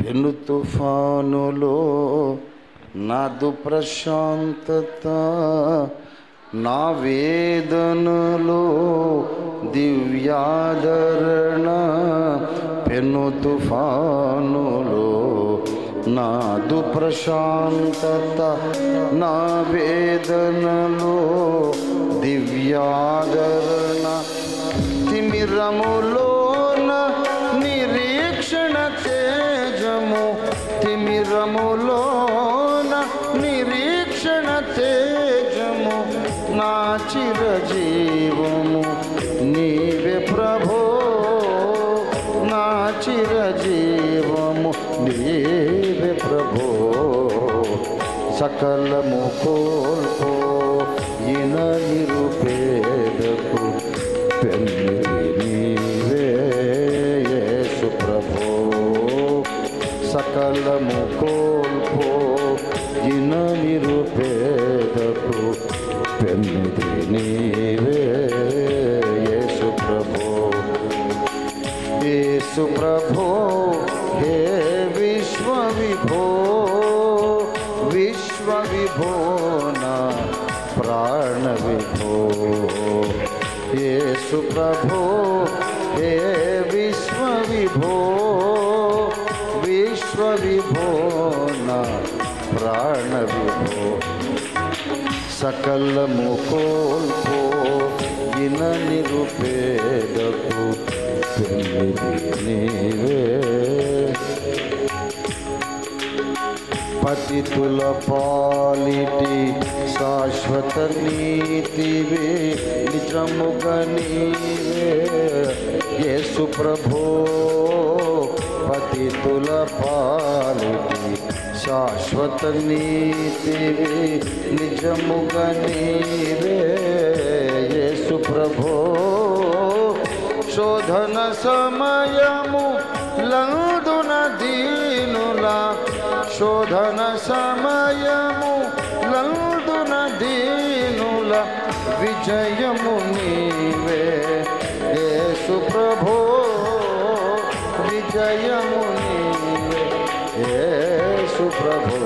పెను తుఫానులో నాదు ప్రశాంతత, నా వేదనలో దివ్యాదరణ. పెను తుఫానులో నాదు ప్రశాంతత, నా వేదనలో దివ్యాదరణ. తిమిరములోన నిరీక్షణ తేజము, తిమిరములోన నిరీక్షణ తేజము. నా చిరజీవము నీవే ప్రభో, నా చిరజీవము నీవే ప్రభో. సకలము కోల్పో ఇన నిరుపేదకు పెన్నిధి నీవే యేసు ప్రభో. సకలము కోల్పో ఇన నిరుపేదకు పెన్నిధి నీవే యేసు ప్రభో. యేసు ప్రభో హే విశ్వ విభో, విశ్వ విభో నా ప్రాణ విభో. యేసు ప్రభో హే విశ్వ విభో, విశ్వ విభో నా ప్రాణ విభో. సకలము కోల్పో ఇన నిరుపేదకు పెన్నిధి నీవే. పతితుల పాలిటి శాశ్వత నీతివే నిజముగా నీవే యేసు ప్రభో. పతితుల పాలిటి శాశ్వత నీతివే నిజముగా నీవే యేసు ప్రభో. శోధన సమయము లందున దీనులా, శోధన సమయము లందున దీనుల విజయము నీవే యేసు ప్రభో. విజయము నీవే యేసు ప్రభో.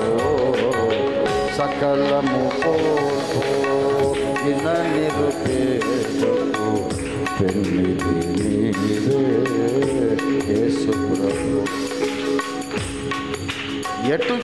సకలము కోల్పో ఇన నిరుపేదకు పెన్నిధి నీవే యేసు ప్రభో. ఎటు